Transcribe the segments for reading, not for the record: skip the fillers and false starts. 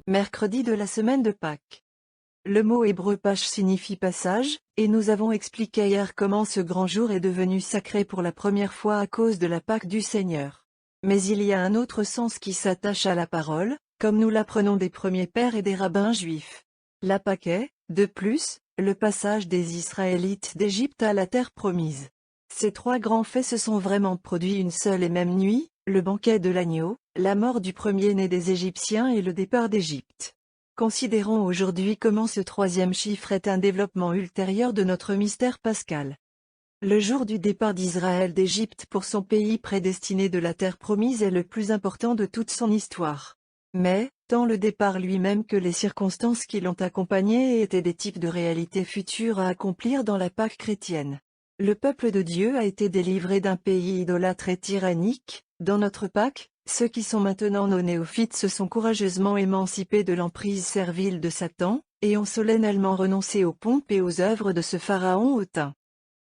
Mercredi de la semaine de Pâques. Le mot hébreu Pâche signifie passage, et nous avons expliqué hier comment ce grand jour est devenu sacré pour la première fois à cause de la Pâque du Seigneur. Mais il y a un autre sens qui s'attache à la parole, comme nous l'apprenons des premiers pères et des rabbins juifs. La Pâque est, de plus, le passage des Israélites d'Égypte à la terre promise. Ces trois grands faits se sont vraiment produits une seule et même nuit, le banquet de l'agneau, la mort du premier-né des Égyptiens et le départ d'Égypte. Considérons aujourd'hui comment ce troisième chiffre est un développement ultérieur de notre mystère pascal. Le jour du départ d'Israël d'Égypte pour son pays prédestiné de la terre promise est le plus important de toute son histoire. Mais, tant le départ lui-même que les circonstances qui l'ont accompagné étaient des types de réalités futures à accomplir dans la Pâque chrétienne. Le peuple de Dieu a été délivré d'un pays idolâtre et tyrannique. Dans notre Pâque, ceux qui sont maintenant nos néophytes se sont courageusement émancipés de l'emprise servile de Satan, et ont solennellement renoncé aux pompes et aux œuvres de ce pharaon hautain.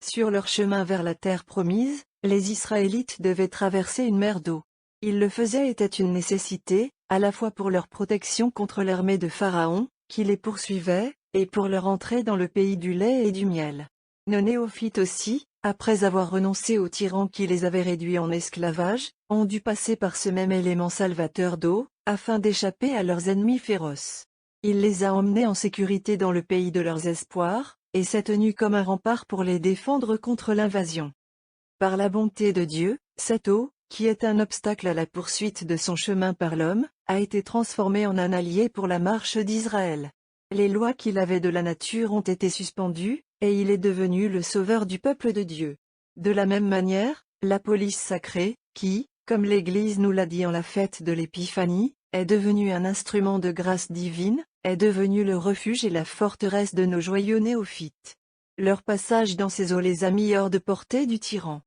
Sur leur chemin vers la terre promise, les Israélites devaient traverser une mer d'eau. Ils le faisaient était une nécessité, à la fois pour leur protection contre l'armée de Pharaon, qui les poursuivait, et pour leur entrée dans le pays du lait et du miel. Nos néophytes aussi, après avoir renoncé aux tyrans qui les avaient réduits en esclavage, ont dû passer par ce même élément salvateur d'eau, afin d'échapper à leurs ennemis féroces. Il les a emmenés en sécurité dans le pays de leurs espoirs, et s'est tenu comme un rempart pour les défendre contre l'invasion. Par la bonté de Dieu, cette eau, qui est un obstacle à la poursuite de son chemin par l'homme, a été transformée en un allié pour la marche d'Israël. Les lois qu'il avait de la nature ont été suspendues, et il est devenu le sauveur du peuple de Dieu. De la même manière, la police sacrée, qui, comme l'Église nous l'a dit en la fête de l'Épiphanie, est devenue un instrument de grâce divine, est devenue le refuge et la forteresse de nos joyeux néophytes. Leur passage dans ces eaux les a mis hors de portée du tyran.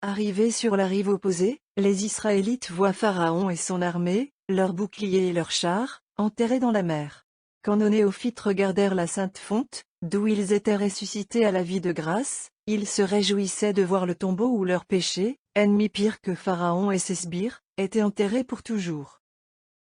Arrivés sur la rive opposée, les Israélites voient Pharaon et son armée, leurs boucliers et leurs chars, enterrés dans la mer. Quand nos néophytes regardèrent la sainte fonte, d'où ils étaient ressuscités à la vie de grâce, ils se réjouissaient de voir le tombeau où leur péché, ennemi pire que Pharaon et ses sbires, était enterré pour toujours.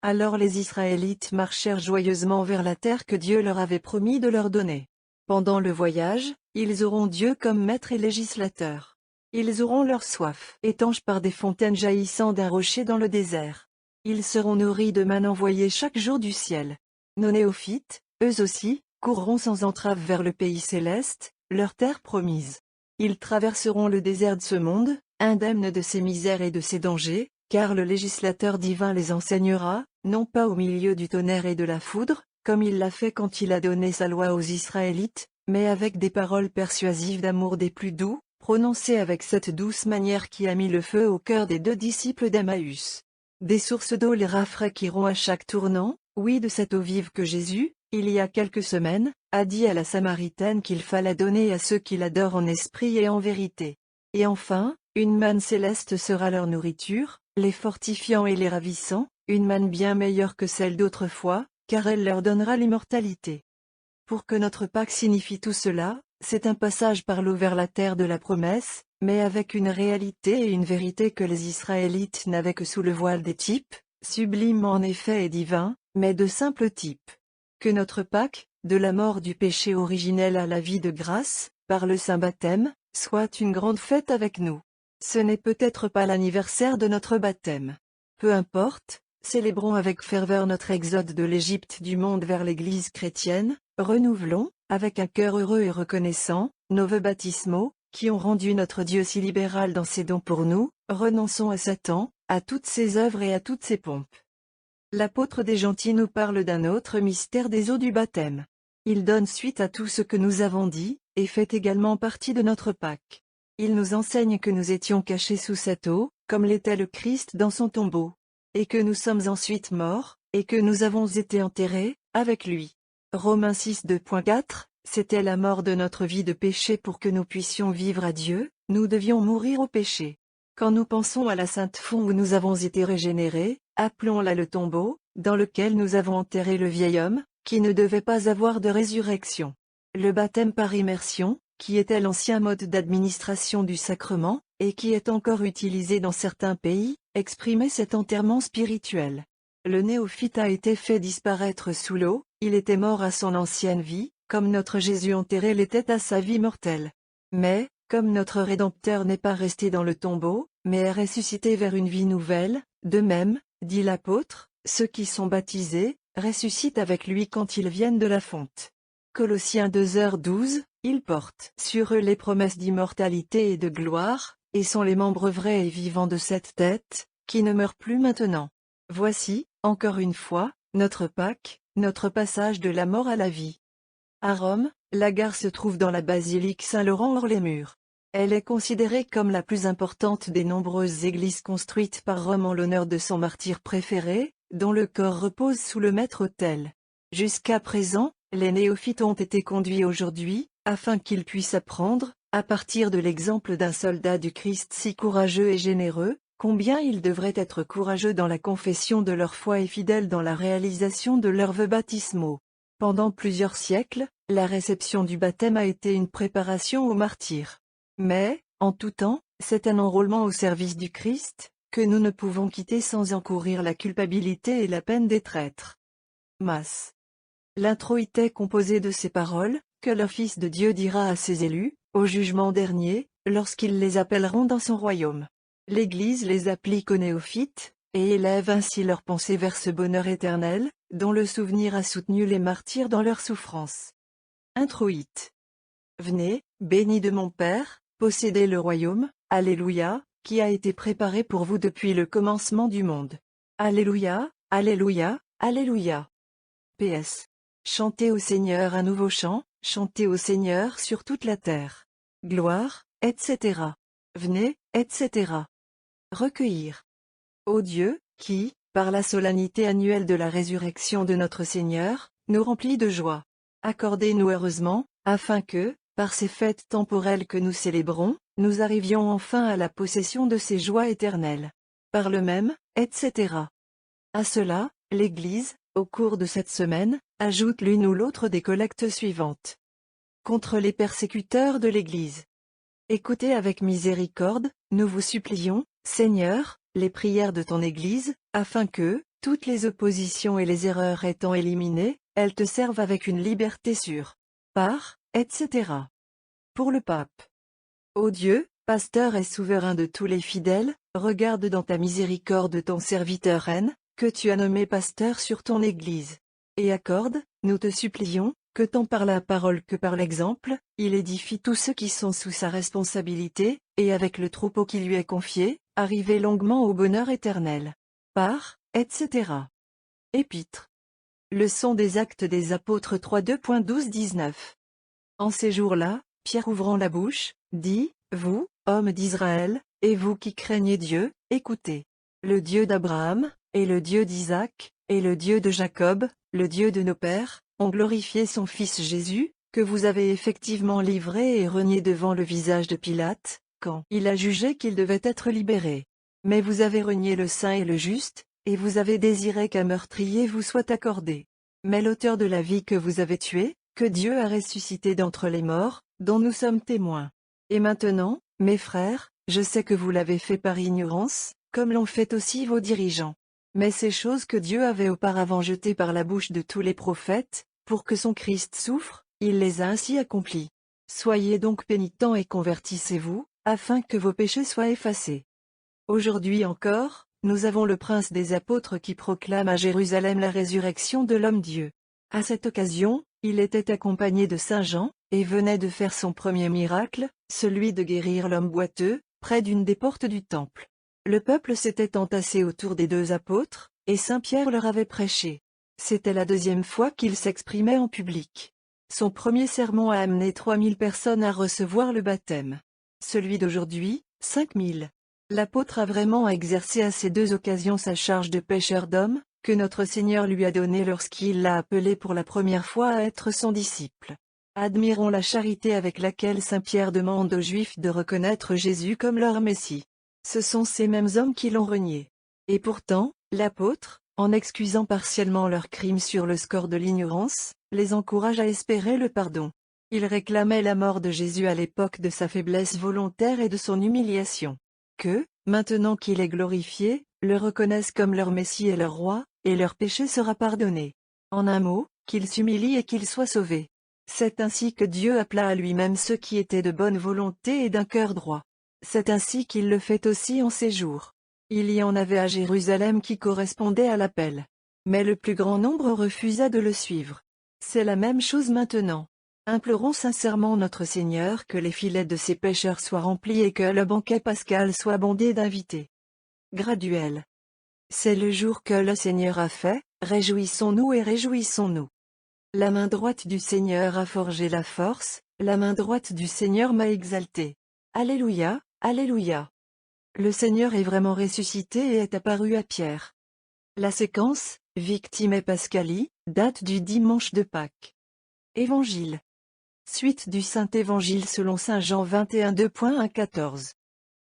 Alors les Israélites marchèrent joyeusement vers la terre que Dieu leur avait promis de leur donner. Pendant le voyage, ils auront Dieu comme maître et législateur. Ils auront leur soif étanche par des fontaines jaillissant d'un rocher dans le désert. Ils seront nourris de manne envoyée chaque jour du ciel. Nos néophytes, eux aussi, courront sans entrave vers le pays céleste, leur terre promise. Ils traverseront le désert de ce monde, indemnes de ses misères et de ses dangers, car le législateur divin les enseignera, non pas au milieu du tonnerre et de la foudre, comme il l'a fait quand il a donné sa loi aux Israélites, mais avec des paroles persuasives d'amour des plus doux, prononcées avec cette douce manière qui a mis le feu au cœur des 2 disciples d'Emmaüs. Des sources d'eau les rafraîchiront à chaque tournant, oui, de cette eau vive que Jésus, il y a quelques semaines, a dit à la Samaritaine qu'il fallait donner à ceux qui l'adorent en esprit et en vérité. Et enfin, une manne céleste sera leur nourriture, les fortifiant et les ravissant, une manne bien meilleure que celle d'autrefois, car elle leur donnera l'immortalité. Pour que notre Pâque signifie tout cela, c'est un passage par l'eau vers la terre de la promesse, mais avec une réalité et une vérité que les Israélites n'avaient que sous le voile des types, sublimes en effet et divins, mais de simples types. Que notre Pâque, de la mort du péché originel à la vie de grâce, par le saint baptême, soit une grande fête avec nous. Ce n'est peut-être pas l'anniversaire de notre baptême. Peu importe, célébrons avec ferveur notre exode de l'Égypte du monde vers l'Église chrétienne, renouvelons, avec un cœur heureux et reconnaissant, nos vœux baptismaux, qui ont rendu notre Dieu si libéral dans ses dons pour nous, renonçons à Satan, à toutes ses œuvres et à toutes ses pompes. L'apôtre des gentils nous parle d'un autre mystère des eaux du baptême. Il donne suite à tout ce que nous avons dit, et fait également partie de notre Pâque. Il nous enseigne que nous étions cachés sous cette eau, comme l'était le Christ dans son tombeau. Et que nous sommes ensuite morts, et que nous avons été enterrés, avec lui. Romains 6 2.4, c'était la mort de notre vie de péché pour que nous puissions vivre à Dieu, nous devions mourir au péché. Quand nous pensons à la sainte font où nous avons été régénérés, appelons-la le tombeau, dans lequel nous avons enterré le vieil homme, qui ne devait pas avoir de résurrection. Le baptême par immersion, qui était l'ancien mode d'administration du sacrement, et qui est encore utilisé dans certains pays, exprimait cet enterrement spirituel. Le néophyte a été fait disparaître sous l'eau, il était mort à son ancienne vie, comme notre Jésus enterré l'était à sa vie mortelle. Mais, comme notre Rédempteur n'est pas resté dans le tombeau, mais est ressuscité vers une vie nouvelle, de même, dit l'apôtre, ceux qui sont baptisés, ressuscitent avec lui quand ils viennent de la fonte. Colossiens 2h12, ils portent sur eux les promesses d'immortalité et de gloire, et sont les membres vrais et vivants de cette tête, qui ne meurt plus maintenant. Voici, encore une fois, notre Pâques, notre passage de la mort à la vie. À Rome, la gare se trouve dans la basilique Saint-Laurent hors les murs. Elle est considérée comme la plus importante des nombreuses églises construites par Rome en l'honneur de son martyr préféré, dont le corps repose sous le maître-autel. Jusqu'à présent, les néophytes ont été conduits aujourd'hui, afin qu'ils puissent apprendre, à partir de l'exemple d'un soldat du Christ si courageux et généreux, combien ils devraient être courageux dans la confession de leur foi et fidèles dans la réalisation de leurs vœux baptismaux. Pendant plusieurs siècles, la réception du baptême a été une préparation au martyr. Mais, en tout temps, c'est un enrôlement au service du Christ, que nous ne pouvons quitter sans encourir la culpabilité et la peine des traîtres. Mas. L'introïte est composé de ces paroles, que le Fils de Dieu dira à ses élus, au jugement dernier, lorsqu'ils les appelleront dans son royaume. L'Église les applique aux néophytes, et élève ainsi leurs pensées vers ce bonheur éternel, dont le souvenir a soutenu les martyrs dans leurs souffrances. Introïte. Venez, bénis de mon Père, possédez le royaume, Alléluia, qui a été préparé pour vous depuis le commencement du monde. Alléluia, Alléluia, Alléluia. PS. Chantez au Seigneur un nouveau chant, chantez au Seigneur sur toute la terre. Gloire, etc. Venez, etc. Recueillir. Ô Dieu, qui, par la solennité annuelle de la résurrection de notre Seigneur, nous remplit de joie. Accordez-nous heureusement, afin que, par ces fêtes temporelles que nous célébrons, nous arrivions enfin à la possession de ces joies éternelles. Par le même, etc. À cela, l'Église, au cours de cette semaine, ajoute l'une ou l'autre des collectes suivantes. Contre les persécuteurs de l'Église. Écoutez avec miséricorde, nous vous supplions, Seigneur, les prières de ton Église, afin que, toutes les oppositions et les erreurs étant éliminées, elles te servent avec une liberté sûre. Par, etc. Pour le pape. Ô Dieu, pasteur et souverain de tous les fidèles, regarde dans ta miséricorde ton serviteur N, que tu as nommé pasteur sur ton Église. Et accorde, nous te supplions, que tant par la parole que par l'exemple, il édifie tous ceux qui sont sous sa responsabilité, et avec le troupeau qui lui est confié, arriver longuement au bonheur éternel. Par, etc. Épître. Leçon des Actes des Apôtres 3:2.12-19. En ces jours-là, Pierre ouvrant la bouche, dit, vous, hommes d'Israël, et vous qui craignez Dieu, écoutez. Le Dieu d'Abraham, et le Dieu d'Isaac, et le Dieu de Jacob, le Dieu de nos pères, ont glorifié son Fils Jésus, que vous avez effectivement livré et renié devant le visage de Pilate, quand il a jugé qu'il devait être libéré. Mais vous avez renié le saint et le juste, et vous avez désiré qu'un meurtrier vous soit accordé. Mais l'auteur de la vie que vous avez tué, que Dieu a ressuscité d'entre les morts, dont nous sommes témoins. Et maintenant, mes frères, je sais que vous l'avez fait par ignorance, comme l'ont fait aussi vos dirigeants. Mais ces choses que Dieu avait auparavant jetées par la bouche de tous les prophètes, pour que son Christ souffre, il les a ainsi accomplies. Soyez donc pénitents et convertissez-vous, afin que vos péchés soient effacés. Aujourd'hui encore, nous avons le prince des apôtres qui proclame à Jérusalem la résurrection de l'homme-dieu. À cette occasion, il était accompagné de Saint Jean, et venait de faire son premier miracle, celui de guérir l'homme boiteux, près d'une des portes du temple. Le peuple s'était entassé autour des deux apôtres, et Saint Pierre leur avait prêché. C'était la deuxième fois qu'il s'exprimait en public. Son premier sermon a amené 3000 personnes à recevoir le baptême. Celui d'aujourd'hui, 5000. L'apôtre a vraiment exercé à ces deux occasions sa charge de pêcheur d'hommes, que notre Seigneur lui a donnée lorsqu'il l'a appelé pour la première fois à être son disciple. Admirons la charité avec laquelle Saint Pierre demande aux Juifs de reconnaître Jésus comme leur Messie. Ce sont ces mêmes hommes qui l'ont renié. Et pourtant, l'apôtre, en excusant partiellement leurs crimes sur le score de l'ignorance, les encourage à espérer le pardon. Il réclamait la mort de Jésus à l'époque de sa faiblesse volontaire et de son humiliation. Que, maintenant qu'il est glorifié, le reconnaissent comme leur Messie et leur roi, et leur péché sera pardonné. En un mot, qu'ils s'humilient et qu'ils soient sauvés. C'est ainsi que Dieu appela à lui-même ceux qui étaient de bonne volonté et d'un cœur droit. C'est ainsi qu'il le fait aussi en ces jours. Il y en avait à Jérusalem qui correspondaient à l'appel. Mais le plus grand nombre refusa de le suivre. C'est la même chose maintenant. Implorons sincèrement notre Seigneur que les filets de ses pécheurs soient remplis et que le banquet pascal soit bondé d'invités. Graduel. C'est le jour que le Seigneur a fait, réjouissons-nous et réjouissons-nous. La main droite du Seigneur a forgé la force, la main droite du Seigneur m'a exalté. Alléluia, Alléluia. Le Seigneur est vraiment ressuscité et est apparu à Pierre. La séquence, Victime et Pascalie, date du dimanche de Pâques. Évangile. Suite du Saint-Évangile selon Saint Jean 21 2.1-14.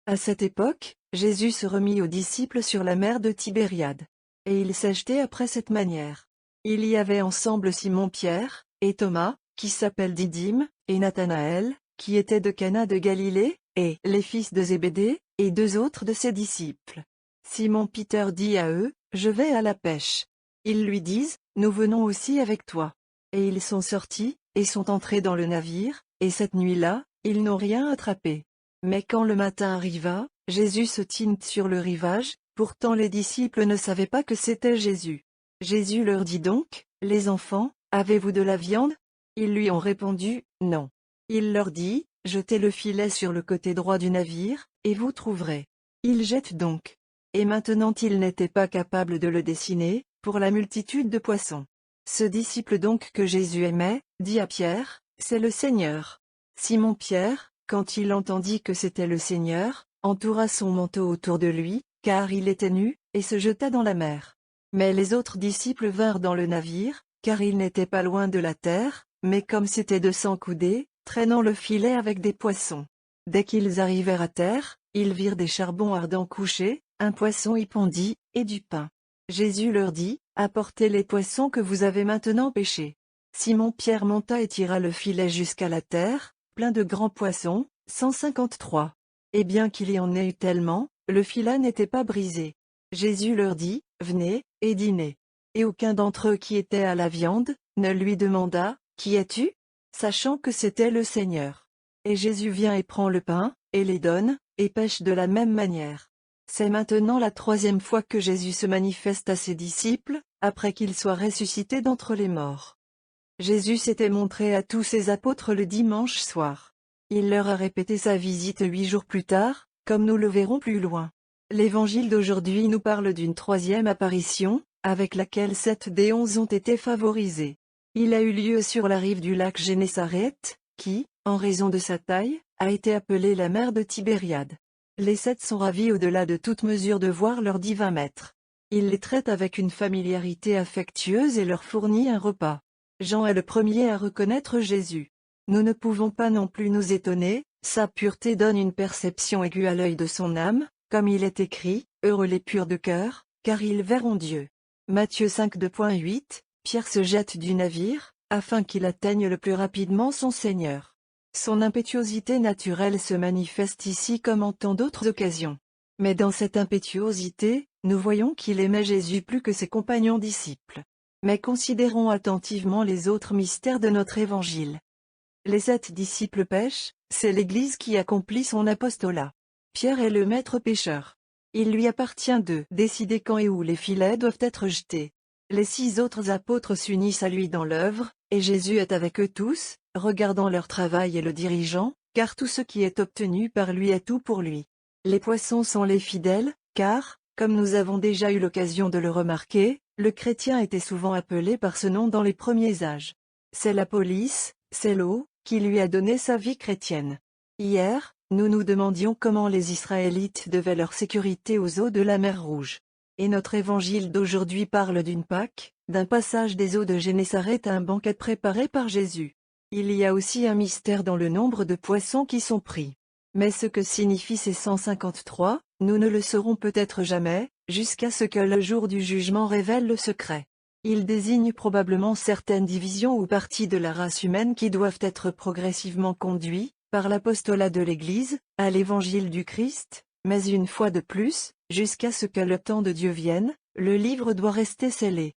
À cette époque, Jésus se remit aux disciples sur la mer de Tibériade. Et il s'achetait après cette manière. Il y avait ensemble Simon-Pierre, et Thomas, qui s'appelle Didyme, et Nathanaël, qui était de Cana de Galilée, et les fils de Zébédée, et deux autres de ses disciples. Simon-Peter dit à eux, « Je vais à la pêche. » Ils lui disent, « Nous venons aussi avec toi. » Et ils sont sortis, et sont entrés dans le navire, et cette nuit-là, ils n'ont rien attrapé. Mais quand le matin arriva, Jésus se tint sur le rivage, pourtant les disciples ne savaient pas que c'était Jésus. Jésus leur dit donc, « Les enfants, avez-vous de la viande ?» Ils lui ont répondu, « Non. » Il leur dit, « Jetez le filet sur le côté droit du navire, et vous trouverez. » Ils jettent donc. Et maintenant ils n'étaient pas capables de le dessiner, pour la multitude de poissons. Ce disciple donc que Jésus aimait, dit à Pierre, « C'est le Seigneur. » Simon-Pierre, quand il entendit que c'était le Seigneur, entoura son manteau autour de lui, car il était nu, et se jeta dans la mer. Mais les autres disciples vinrent dans le navire, car ils n'étaient pas loin de la terre, mais comme c'était 200 coudées, traînant le filet avec des poissons. Dès qu'ils arrivèrent à terre, ils virent des charbons ardents couchés, un poisson y pondit, et du pain. Jésus leur dit, « Apportez les poissons que vous avez maintenant pêchés. » Simon-Pierre monta et tira le filet jusqu'à la terre, plein de grands poissons, 153. Et bien qu'il y en ait eu tellement, le filet n'était pas brisé. Jésus leur dit, « Venez, et dînez. » Et aucun d'entre eux qui était à la viande, ne lui demanda, « Qui es-tu ?» sachant que c'était le Seigneur. Et Jésus vient et prend le pain, et les donne, et pêche de la même manière. C'est maintenant la 3e fois que Jésus se manifeste à ses disciples, après qu'il soit ressuscité d'entre les morts. Jésus s'était montré à tous ses apôtres le dimanche soir. Il leur a répété sa visite 8 jours plus tard, comme nous le verrons plus loin. L'évangile d'aujourd'hui nous parle d'une 3e apparition, avec laquelle 7 des 11 ont été favorisés. Il a eu lieu sur la rive du lac Génézareth, qui, en raison de sa taille, a été appelée la mer de Tibériade. Les 7 sont ravis au-delà de toute mesure de voir leur divin maître. Il les traite avec une familiarité affectueuse et leur fournit un repas. Jean est le premier à reconnaître Jésus. Nous ne pouvons pas non plus nous étonner, sa pureté donne une perception aiguë à l'œil de son âme, comme il est écrit, « Heureux les purs de cœur, car ils verront Dieu. » Matthieu 5 2.8, Pierre se jette du navire, afin qu'il atteigne le plus rapidement son Seigneur. Son impétuosité naturelle se manifeste ici comme en tant d'autres occasions. Mais dans cette impétuosité, nous voyons qu'il aimait Jésus plus que ses compagnons disciples. Mais considérons attentivement les autres mystères de notre évangile. Les 7 disciples pêchent, c'est l'Église qui accomplit son apostolat. Pierre est le maître pêcheur. Il lui appartient de décider quand et où les filets doivent être jetés. Les 6 autres apôtres s'unissent à lui dans l'œuvre, et Jésus est avec eux tous, regardant leur travail et le dirigeant, car tout ce qui est obtenu par lui est tout pour lui. Les poissons sont les fidèles, car, comme nous avons déjà eu l'occasion de le remarquer, le chrétien était souvent appelé par ce nom dans les premiers âges. C'est la police, c'est l'eau, qui lui a donné sa vie chrétienne. Hier, nous nous demandions comment les Israélites devaient leur sécurité aux eaux de la mer Rouge. Et notre évangile d'aujourd'hui parle d'une Pâque, d'un passage des eaux de Génézareth à un banquet préparé par Jésus. Il y a aussi un mystère dans le nombre de poissons qui sont pris. Mais ce que signifient ces 153, nous ne le saurons peut-être jamais, jusqu'à ce que le jour du jugement révèle le secret. Il désigne probablement certaines divisions ou parties de la race humaine qui doivent être progressivement conduits, par l'apostolat de l'Église, à l'évangile du Christ, mais une fois de plus, jusqu'à ce que le temps de Dieu vienne, Le livre doit rester scellé.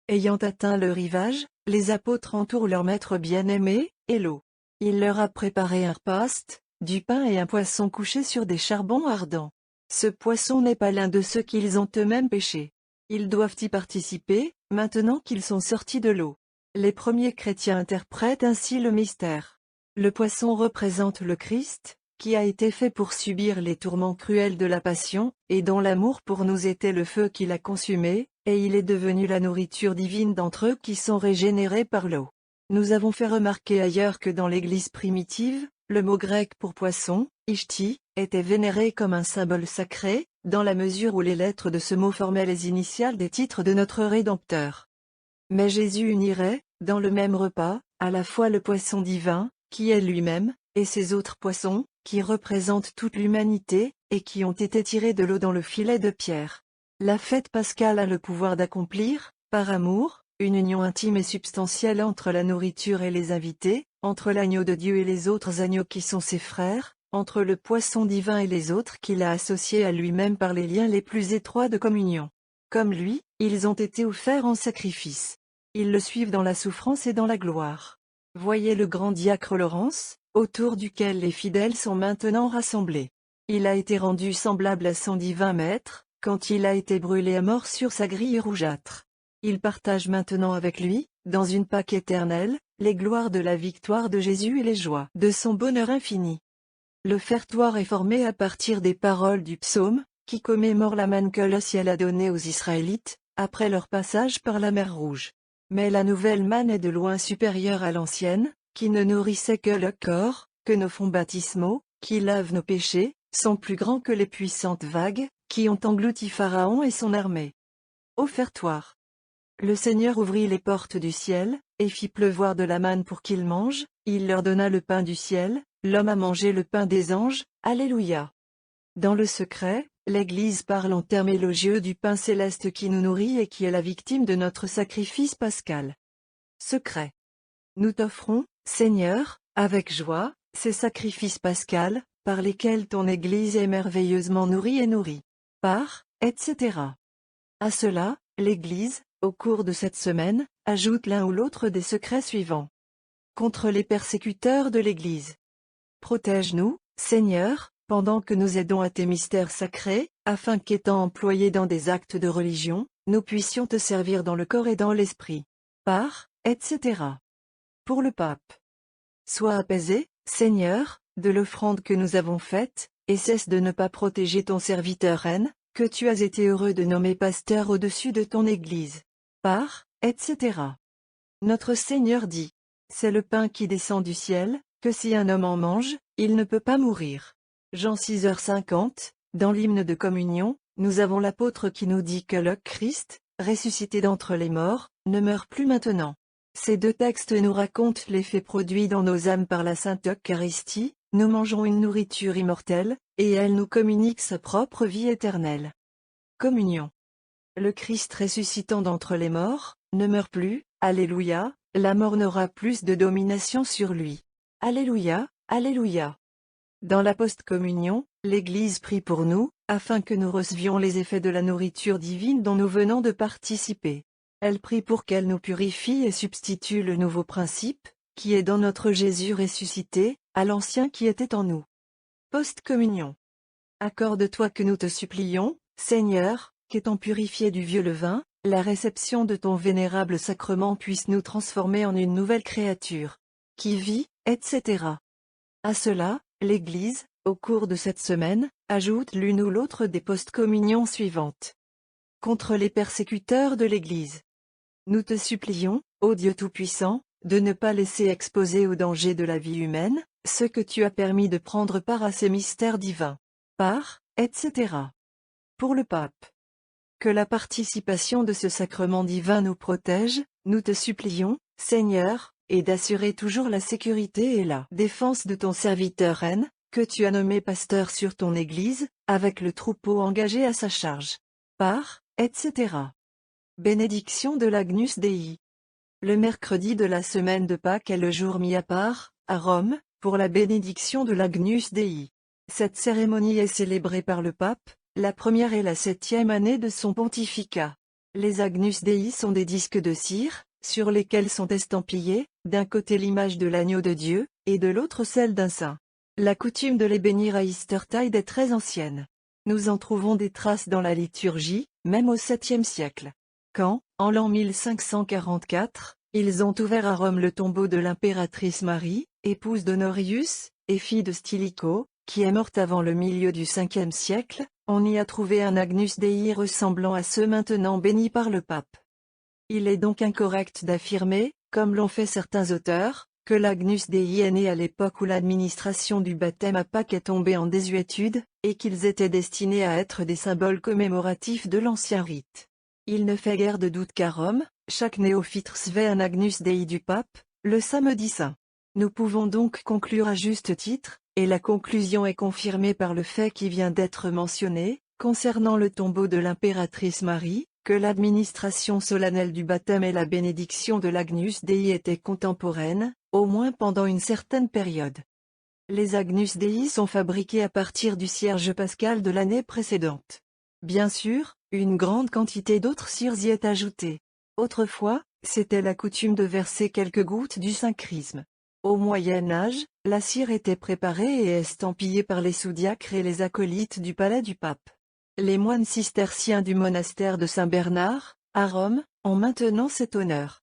Ayant atteint le rivage, les apôtres entourent leur maître bien-aimé, et l'eau. Il leur a préparé un repaste, du pain et un poisson couché sur des charbons ardents. Ce poisson n'est pas l'un de ceux qu'ils ont eux-mêmes pêchés. Ils doivent y participer, maintenant qu'ils sont sortis de l'eau. Les premiers chrétiens interprètent ainsi le mystère. Le poisson représente le Christ, qui a été fait pour subir les tourments cruels de la passion, et dont l'amour pour nous était le feu qui l'a consumé, et il est devenu la nourriture divine d'entre eux qui sont régénérés par l'eau. Nous avons fait remarquer ailleurs que dans l'Église primitive, le mot grec pour poisson, ichthys, était vénéré comme un symbole sacré, dans la mesure où les lettres de ce mot formaient les initiales des titres de notre Rédempteur. Mais Jésus unirait, dans le même repas, à la fois le poisson divin, qui est lui-même, et ces autres poissons, qui représentent toute l'humanité, et qui ont été tirés de l'eau dans le filet de Pierre. La fête pascale a le pouvoir d'accomplir, par amour, une union intime et substantielle entre la nourriture et les invités, entre l'agneau de Dieu et les autres agneaux qui sont ses frères, entre le poisson divin et les autres qu'il a associés à lui-même par les liens les plus étroits de communion. Comme lui, ils ont été offerts en sacrifice. Ils le suivent dans la souffrance et dans la gloire. Voyez le grand diacre Laurence, autour duquel les fidèles sont maintenant rassemblés. Il a été rendu semblable à son divin maître, quand il a été brûlé à mort sur sa grille rougeâtre. Il partage maintenant avec lui, dans une Pâque éternelle, les gloires de la victoire de Jésus et les joies de son bonheur infini. L'offertoire est formé à partir des paroles du psaume, qui commémore la manne que le ciel a donnée aux Israélites, après leur passage par la mer Rouge. Mais la nouvelle manne est de loin supérieure à l'ancienne, qui ne nourrissait que le corps, que nos fonds baptismaux, qui lavent nos péchés, sont plus grands que les puissantes vagues, qui ont englouti Pharaon et son armée. Offertoire. Le Seigneur ouvrit les portes du ciel, et fit pleuvoir de la manne pour qu'ils mangent, il leur donna le pain du ciel, l'homme a mangé le pain des anges, Alléluia. Dans le secret, l'Église parle en termes élogieux du pain céleste qui nous nourrit et qui est la victime de notre sacrifice pascal. Secret. Nous t'offrons, Seigneur, avec joie, ces sacrifices pascals, par lesquels ton Église est merveilleusement nourrie et nourrie. Par, etc. À cela, l'Église, au cours de cette semaine, ajoute l'un ou l'autre des secrets suivants. Contre les persécuteurs de l'Église. Protège-nous, Seigneur, pendant que nous aidons à tes mystères sacrés, afin qu'étant employés dans des actes de religion, nous puissions te servir dans le corps et dans l'esprit. Par, etc. Pour le pape. Sois apaisé, Seigneur, de l'offrande que nous avons faite, et cesse de ne pas protéger ton serviteur reine, que tu as été heureux de nommer pasteur au-dessus de ton Église. Par, etc. Notre Seigneur dit. C'est le pain qui descend du ciel, que si un homme en mange, il ne peut pas mourir. Jean 6h50, dans l'hymne de communion, nous avons l'apôtre qui nous dit que le Christ, ressuscité d'entre les morts, ne meurt plus maintenant. Ces deux textes nous racontent l'effet produit dans nos âmes par la Sainte Eucharistie, nous mangeons une nourriture immortelle, et elle nous communique sa propre vie éternelle. Communion. Le Christ ressuscitant d'entre les morts, ne meurt plus, Alléluia, la mort n'aura plus de domination sur lui. Alléluia, Alléluia. Dans la post-communion, l'Église prie pour nous, afin que nous recevions les effets de la nourriture divine dont nous venons de participer. Elle prie pour qu'elle nous purifie et substitue le nouveau principe, qui est dans notre Jésus ressuscité, à l'ancien qui était en nous. Post-communion. Accorde-toi que nous te supplions, Seigneur, qu'étant purifiés du vieux levain, la réception de ton vénérable sacrement puisse nous transformer en une nouvelle créature, qui vit, etc. À cela, l'Église, au cours de cette semaine, ajoute l'une ou l'autre des post-communions suivantes. Contre les persécuteurs de l'Église. Nous te supplions, ô Dieu Tout-Puissant, de ne pas laisser exposer au danger de la vie humaine, ceux que tu as permis de prendre part à ces mystères divins. Par, etc. Pour le pape. Que la participation de ce sacrement divin nous protège, nous te supplions, Seigneur, et d'assurer toujours la sécurité et la défense de ton serviteur reine, que tu as nommé pasteur sur ton Église, avec le troupeau engagé à sa charge. Par, etc. Bénédiction de l'Agnus Dei. Le mercredi de la semaine de Pâques est le jour mis à part, à Rome, pour la bénédiction de l'Agnus Dei. Cette cérémonie est célébrée par le pape, la première et la 7e année de son pontificat. Les Agnus Dei sont des disques de cire, sur lesquels sont estampillés, d'un côté l'image de l'agneau de Dieu, et de l'autre celle d'un saint. La coutume de les bénir à Eastertide est très ancienne. Nous en trouvons des traces dans la liturgie, même au 7e siècle. Quand, en l'an 1544, ils ont ouvert à Rome le tombeau de l'impératrice Marie, épouse d'Honorius, et fille de Stilicho, qui est morte avant le milieu du 5e siècle, on y a trouvé un Agnus Dei ressemblant à ceux maintenant bénis par le pape. Il est donc incorrect d'affirmer, comme l'ont fait certains auteurs, que l'Agnus Dei est né à l'époque où l'administration du baptême à Pâques est tombée en désuétude, et qu'ils étaient destinés à être des symboles commémoratifs de l'ancien rite. Il ne fait guère de doute qu'à Rome, chaque néophyte recevait un Agnus Dei du pape, le samedi saint. Nous pouvons donc conclure à juste titre, et la conclusion est confirmée par le fait qui vient d'être mentionné, concernant le tombeau de l'impératrice Marie, que l'administration solennelle du baptême et la bénédiction de l'Agnus Dei étaient contemporaines, au moins pendant une certaine période. Les Agnus Dei sont fabriqués à partir du cierge pascal de l'année précédente. Bien sûr, une grande quantité d'autres cires y est ajoutée. Autrefois, c'était la coutume de verser quelques gouttes du saint chrisme. Au Moyen Âge, la cire était préparée et estampillée par les sous-diacres et les acolytes du palais du pape. Les moines cisterciens du monastère de Saint-Bernard, à Rome, ont maintenant cet honneur.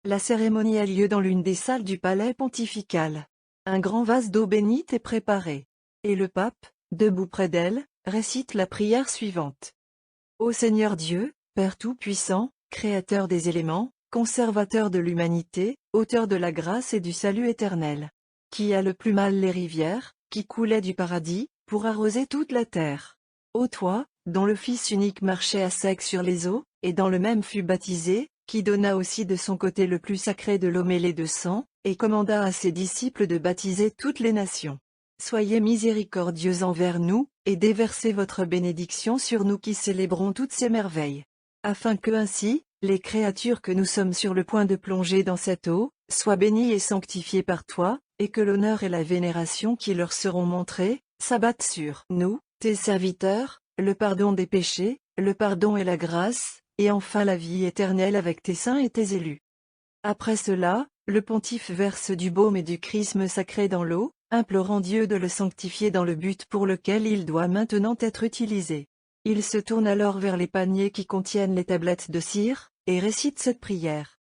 La cérémonie a lieu dans l'une des salles du palais pontifical. Un grand vase d'eau bénite est préparé. Et le pape, debout près d'elle, récite la prière suivante. Ô Seigneur Dieu, Père Tout-Puissant, Créateur des éléments, Conservateur de l'humanité, Auteur de la grâce et du salut éternel. Qui a le plus mal les rivières, qui coulaient du paradis, pour arroser toute la terre. Ô toi, dont le Fils unique marchait à sec sur les eaux, et dans le même fut baptisé, qui donna aussi de son côté le plus sacré de l'eau mêlée de sang, et commanda à ses disciples de baptiser toutes les nations. Soyez miséricordieux envers nous, et déversez votre bénédiction sur nous qui célébrons toutes ces merveilles. Afin que ainsi, les créatures que nous sommes sur le point de plonger dans cette eau, soient bénies et sanctifiées par toi, et que l'honneur et la vénération qui leur seront montrés, s'abattent sur nous, tes serviteurs, le pardon des péchés, le pardon et la grâce, et enfin la vie éternelle avec tes saints et tes élus. Après cela, le pontife verse du baume et du chrisme sacré dans l'eau, implorant Dieu de le sanctifier dans le but pour lequel il doit maintenant être utilisé. Il se tourne alors vers les paniers qui contiennent les tablettes de cire, et récite cette prière.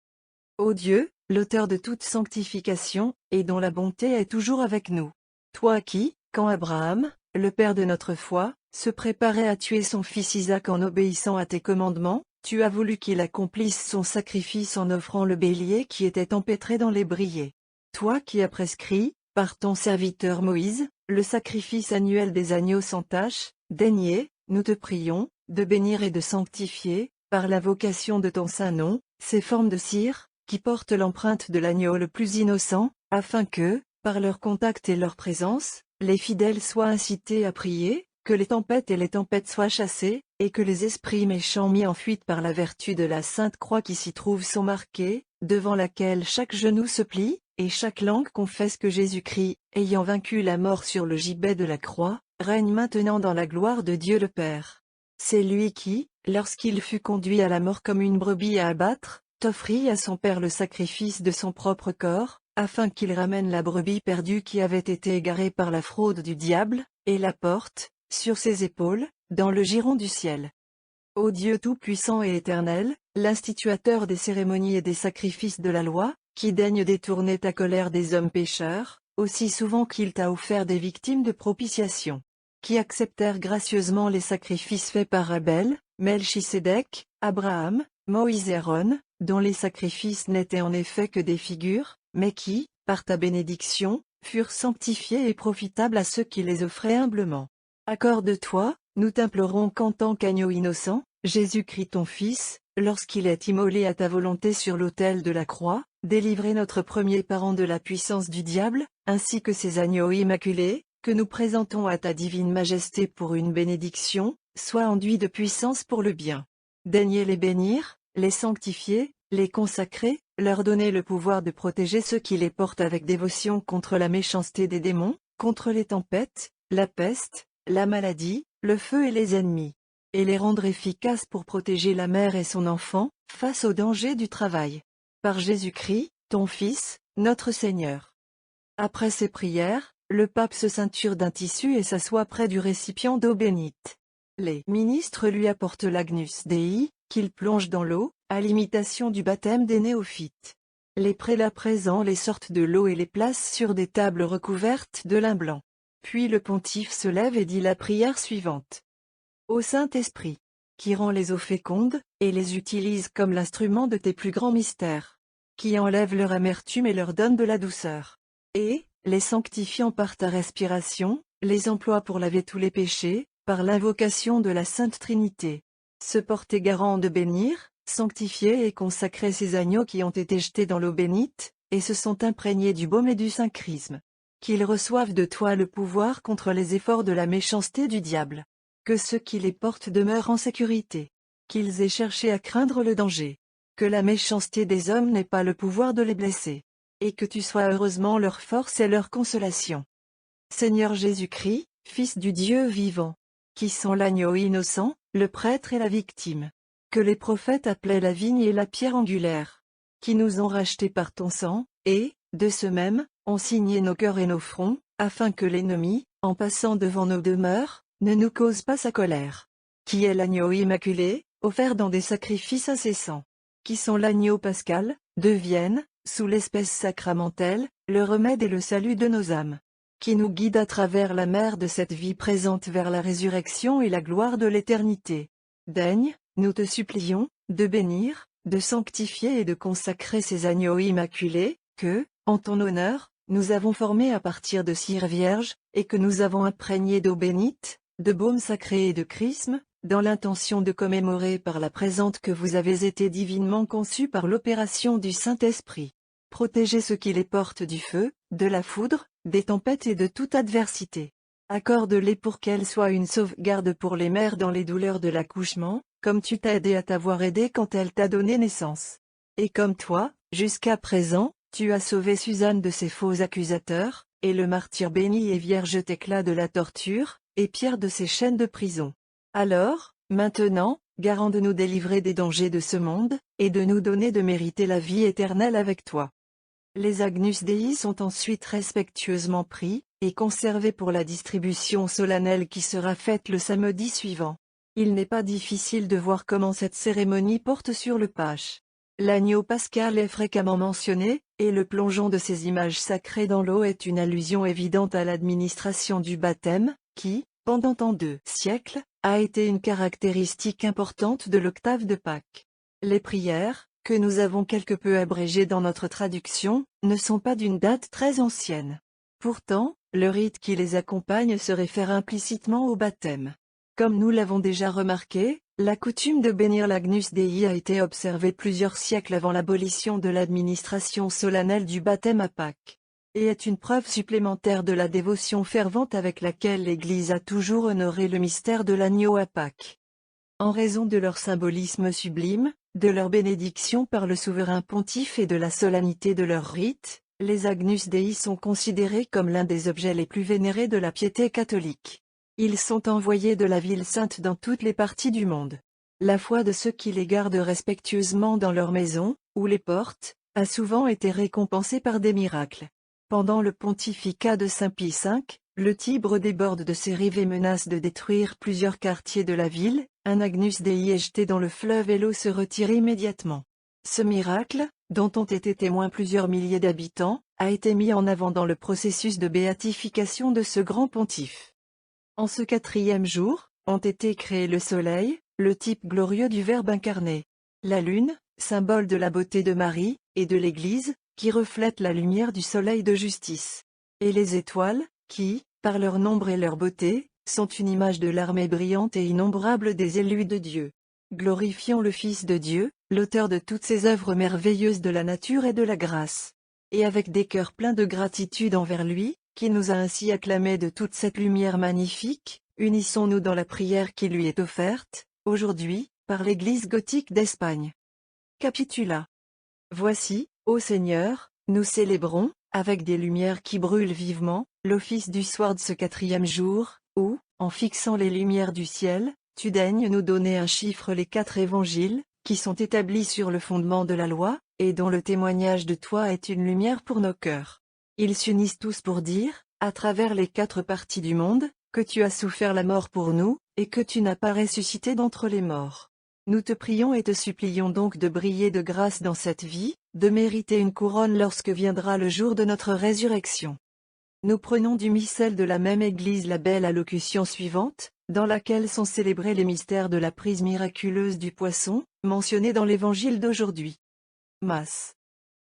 Ô Dieu, l'auteur de toute sanctification, et dont la bonté est toujours avec nous. Toi qui, quand Abraham, le père de notre foi, se préparait à tuer son fils Isaac en obéissant à tes commandements, tu as voulu qu'il accomplisse son sacrifice en offrant le bélier qui était empêtré dans l'ébrier. Toi qui as prescrit, par ton serviteur Moïse, le sacrifice annuel des agneaux sans tache, daignez, nous te prions, de bénir et de sanctifier, par l'invocation de ton saint nom, ces formes de cire, qui portent l'empreinte de l'agneau le plus innocent, afin que, par leur contact et leur présence, les fidèles soient incités à prier, que les tempêtes et les tempêtes soient chassées, et que les esprits méchants mis en fuite par la vertu de la sainte croix qui s'y trouve sont marqués, devant laquelle chaque genou se plie, et chaque langue confesse que Jésus-Christ, ayant vaincu la mort sur le gibet de la croix, règne maintenant dans la gloire de Dieu le Père. C'est lui qui, lorsqu'il fut conduit à la mort comme une brebis à abattre, t'offrit à son Père le sacrifice de son propre corps, afin qu'il ramène la brebis perdue qui avait été égarée par la fraude du diable, et la porte, sur ses épaules, dans le giron du ciel. Ô Dieu tout-puissant et éternel, l'instituateur des cérémonies et des sacrifices de la loi, qui daigne détourner ta colère des hommes pécheurs, aussi souvent qu'il t'a offert des victimes de propitiation, qui acceptèrent gracieusement les sacrifices faits par Abel, Melchisédek, Abraham, Moïse et Aaron, dont les sacrifices n'étaient en effet que des figures, mais qui, par ta bénédiction, furent sanctifiés et profitables à ceux qui les offraient humblement. Accorde-toi, nous t'implorons qu'en tant qu'agneau innocent, Jésus-Christ ton Fils, lorsqu'il est immolé à ta volonté sur l'autel de la croix, délivrer notre premier parent de la puissance du diable, ainsi que ces agneaux immaculés, que nous présentons à ta divine majesté pour une bénédiction, soient enduits de puissance pour le bien. Daignez les bénir, les sanctifier, les consacrer, leur donner le pouvoir de protéger ceux qui les portent avec dévotion contre la méchanceté des démons, contre les tempêtes, la peste, la maladie, le feu et les ennemis. et les rendre efficaces pour protéger la mère et son enfant, face aux dangers du travail. Par Jésus-Christ, ton Fils, notre Seigneur. Après ces prières, le pape se ceinture d'un tissu et s'assoit près du récipient d'eau bénite. Les ministres lui apportent l'Agnus Dei, qu'il plonge dans l'eau, à l'imitation du baptême des néophytes. Les prélats présents les sortent de l'eau et les placent sur des tables recouvertes de lin blanc. Puis le pontife se lève et dit la prière suivante. Ô Saint-Esprit, qui rend les eaux fécondes, et les utilise comme l'instrument de tes plus grands mystères, qui enlève leur amertume et leur donne de la douceur, et, les sanctifiant par ta respiration, les emploie pour laver tous les péchés, par l'invocation de la Sainte Trinité. Se porter garant de bénir, sanctifier et consacrer ces agneaux qui ont été jetés dans l'eau bénite, et se sont imprégnés du baume et du saint chrisme. Qu'ils reçoivent de toi le pouvoir contre les efforts de la méchanceté du diable. Que ceux qui les portent demeurent en sécurité. Qu'ils aient cherché à craindre le danger. Que la méchanceté des hommes n'ait pas le pouvoir de les blesser. Et que tu sois heureusement leur force et leur consolation. Seigneur Jésus-Christ, Fils du Dieu vivant, qui sont l'agneau innocent, le prêtre et la victime, que les prophètes appelaient la vigne et la pierre angulaire, qui nous ont rachetés par ton sang, et, de ce même, ont signé nos cœurs et nos fronts, afin que l'ennemi, en passant devant nos demeures, ne nous cause pas sa colère. Qui est l'agneau immaculé, offert dans des sacrifices incessants, qui sont l'agneau pascal, deviennent, sous l'espèce sacramentelle, le remède et le salut de nos âmes, qui nous guide à travers la mer de cette vie présente vers la résurrection et la gloire de l'éternité. Daigne, nous te supplions, de bénir, de sanctifier et de consacrer ces agneaux immaculés, que, en ton honneur, nous avons formés à partir de cire vierge, et que nous avons imprégnés d'eau bénite, de baume sacré et de chrisme, dans l'intention de commémorer par la présente que vous avez été divinement conçus par l'opération du Saint-Esprit. Protégez ceux qui les portent du feu, de la foudre, des tempêtes et de toute adversité. Accorde-les pour qu'elles soient une sauvegarde pour les mères dans les douleurs de l'accouchement, comme tu t'as aidé à t'avoir aidé quand elle t'a donné naissance. Et comme toi, jusqu'à présent, tu as sauvé Suzanne de ses faux accusateurs, et le martyr béni et vierge Thecla de la torture, et Pierre de ses chaînes de prison. Alors, maintenant, garant de nous délivrer des dangers de ce monde, et de nous donner de mériter la vie éternelle avec toi. Les Agnus Dei sont ensuite respectueusement pris, et conservés pour la distribution solennelle qui sera faite le samedi suivant. Il n'est pas difficile de voir comment cette cérémonie porte sur le Pasch. L'agneau pascal est fréquemment mentionné, et le plongeon de ces images sacrées dans l'eau est une allusion évidente à l'administration du baptême, qui, pendant tant de siècles, a été une caractéristique importante de l'octave de Pâques. Les prières, que nous avons quelque peu abrégées dans notre traduction, ne sont pas d'une date très ancienne. Pourtant, le rite qui les accompagne se réfère implicitement au baptême. Comme nous l'avons déjà remarqué, la coutume de bénir l'Agnus Dei a été observée plusieurs siècles avant l'abolition de l'administration solennelle du baptême à Pâques, et est une preuve supplémentaire de la dévotion fervente avec laquelle l'Église a toujours honoré le mystère de l'agneau à Pâques. En raison de leur symbolisme sublime, de leur bénédiction par le souverain pontife et de la solennité de leur rite, les Agnus Dei sont considérés comme l'un des objets les plus vénérés de la piété catholique. Ils sont envoyés de la ville sainte dans toutes les parties du monde. La foi de ceux qui les gardent respectueusement dans leur maison, ou les portent, a souvent été récompensée par des miracles. Pendant le pontificat de Saint Pie V, le Tibre déborde de ses rives et menace de détruire plusieurs quartiers de la ville, un Agnus Dei est jeté dans le fleuve et l'eau se retire immédiatement. Ce miracle, dont ont été témoins plusieurs milliers d'habitants, a été mis en avant dans le processus de béatification de ce grand pontife. En ce 4e jour, ont été créés le soleil, le type glorieux du Verbe incarné, la lune, symbole de la beauté de Marie, et de l'Église, qui reflète la lumière du soleil de justice, et les étoiles, qui, par leur nombre et leur beauté, sont une image de l'armée brillante et innombrable des élus de Dieu. Glorifions le Fils de Dieu, l'auteur de toutes ces œuvres merveilleuses de la nature et de la grâce. Et avec des cœurs pleins de gratitude envers lui, qui nous a ainsi acclamés de toute cette lumière magnifique, unissons-nous dans la prière qui lui est offerte, aujourd'hui, par l'Église gothique d'Espagne. Capitula. Voici, ô Seigneur, nous célébrons, avec des lumières qui brûlent vivement, l'office du soir de ce 4e jour, où, en fixant les lumières du ciel, Tu daignes nous donner un chiffre les 4 évangiles, qui sont établis sur le fondement de la loi, et dont le témoignage de toi est une lumière pour nos cœurs. Ils s'unissent tous pour dire, à travers les 4 parties du monde, que tu as souffert la mort pour nous, et que tu n'as pas ressuscité d'entre les morts. Nous te prions et te supplions donc de briller de grâce dans cette vie, de mériter une couronne lorsque viendra le jour de notre résurrection. Nous prenons du missel de la même Église la belle allocution suivante, dans laquelle sont célébrés les mystères de la prise miraculeuse du poisson, mentionnés dans l'Évangile d'aujourd'hui. Mas.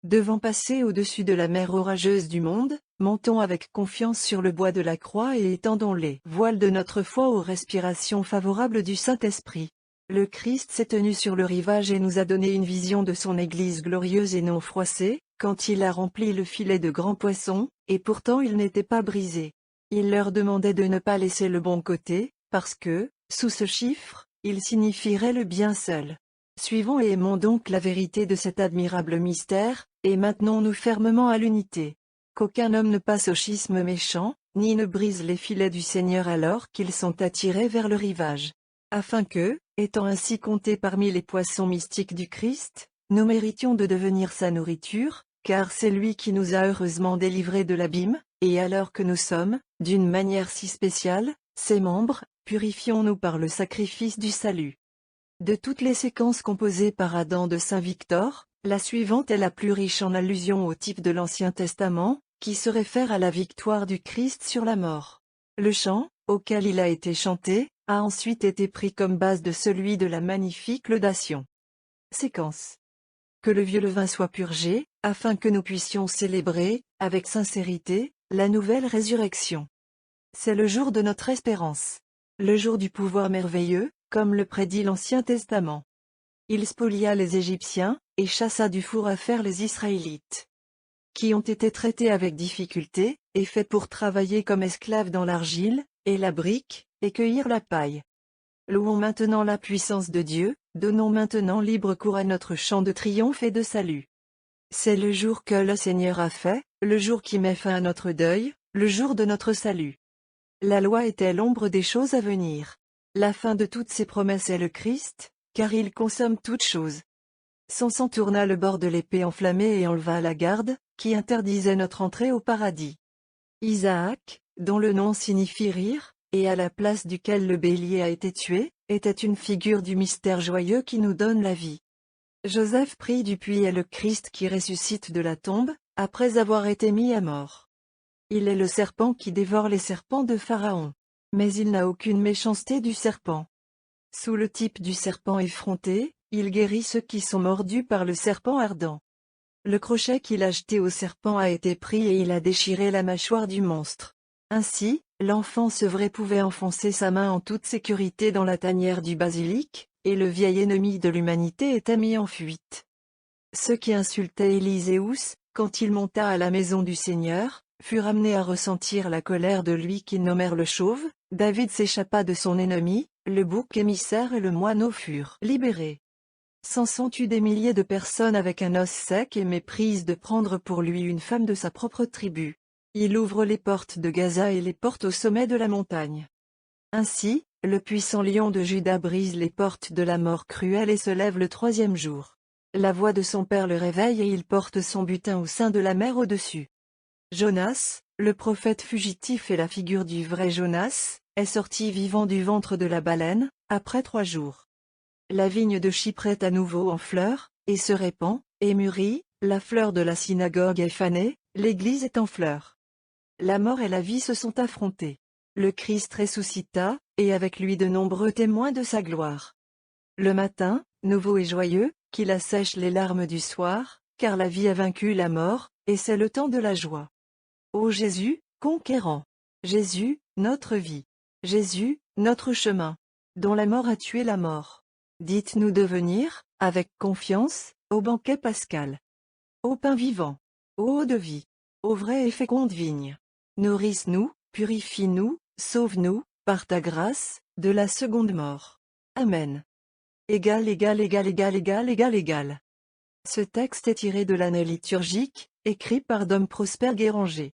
Devant passer au-dessus de la mer orageuse du monde, montons avec confiance sur le bois de la croix et étendons les voiles de notre foi aux respirations favorables du Saint-Esprit. Le Christ s'est tenu sur le rivage et nous a donné une vision de son Église glorieuse et non froissée, quand il a rempli le filet de grands poissons, et pourtant il n'était pas brisé. Il leur demandait de ne pas laisser le bon côté, parce que, sous ce chiffre, il signifierait le bien seul. Suivons et aimons donc la vérité de cet admirable mystère, et maintenons-nous fermement à l'unité. Qu'aucun homme ne passe au schisme méchant, ni ne brise les filets du Seigneur alors qu'ils sont attirés vers le rivage. Afin que, étant ainsi comptés parmi les poissons mystiques du Christ, nous méritions de devenir sa nourriture, car c'est lui qui nous a heureusement délivrés de l'abîme, et alors que nous sommes, d'une manière si spéciale, ses membres, purifions-nous par le sacrifice du salut. De toutes les séquences composées par Adam de Saint Victor, la suivante est la plus riche en allusions au type de l'Ancien Testament, qui se réfère à la victoire du Christ sur la mort. Le chant, auquel il a été chanté, a ensuite été pris comme base de celui de la magnifique laudation. Séquence. Que le vieux levain soit purgé, afin que nous puissions célébrer, avec sincérité, la nouvelle résurrection. C'est le jour de notre espérance. Le jour du pouvoir merveilleux, comme le prédit l'Ancien Testament. Il spolia les Égyptiens, et chassa du four à fer les Israélites, qui ont été traités avec difficulté, et faits pour travailler comme esclaves dans l'argile, et la brique, et cueillir la paille. Louons maintenant la puissance de Dieu, donnons maintenant libre cours à notre chant de triomphe et de salut. C'est le jour que le Seigneur a fait, le jour qui met fin à notre deuil, le jour de notre salut. La loi était l'ombre des choses à venir. La fin de toutes ces promesses est le Christ, car il consomme toutes choses. Son sang tourna le bord de l'épée enflammée et enleva la garde, qui interdisait notre entrée au paradis. Isaac, dont le nom signifie rire, et à la place duquel le bélier a été tué, était une figure du mystère joyeux qui nous donne la vie. Joseph prit du puits est le Christ qui ressuscite de la tombe, après avoir été mis à mort. Il est le serpent qui dévore les serpents de Pharaon. Mais il n'a aucune méchanceté du serpent. Sous le type du serpent effronté, il guérit ceux qui sont mordus par le serpent ardent. Le crochet qu'il a jeté au serpent a été pris et il a déchiré la mâchoire du monstre. Ainsi, l'enfant sevré pouvait enfoncer sa main en toute sécurité dans la tanière du basilic, et le vieil ennemi de l'humanité était mis en fuite. Ceux qui insultaient Élyséus, quand il monta à la maison du Seigneur, furent amenés à ressentir la colère de lui qu'ils nommèrent le chauve. David s'échappa de son ennemi, le bouc émissaire et le moineau furent libérés. Samson tue des milliers de personnes avec un os sec et méprise de prendre pour lui une femme de sa propre tribu. Il ouvre les portes de Gaza et les porte au sommet de la montagne. Ainsi, le puissant lion de Juda brise les portes de la mort cruelle et se lève le 3e jour. La voix de son père le réveille et il porte son butin au sein de la mer au-dessus. Jonas, le prophète fugitif et la figure du vrai Jonas, est sorti vivant du ventre de la baleine, après 3 jours. La vigne de Chypre est à nouveau en fleurs, et se répand, et mûrit, la fleur de la synagogue est fanée, l'église est en fleurs. La mort et la vie se sont affrontées. Le Christ ressuscita, et avec lui de nombreux témoins de sa gloire. Le matin, nouveau et joyeux, qu'il assèche les larmes du soir, car la vie a vaincu la mort, et c'est le temps de la joie. Ô Jésus, conquérant! Jésus, notre vie! Jésus, notre chemin! Dont la mort a tué la mort. Dites-nous de venir, avec confiance, au banquet pascal. Ô pain vivant! Ô eau de vie! Ô vraie et féconde vigne! Nourrisse-nous, purifie-nous, sauve-nous, par ta grâce, de la seconde mort. Amen. Égal. Ce texte est tiré de l'année liturgique, écrit par Dom Prosper Guéranger.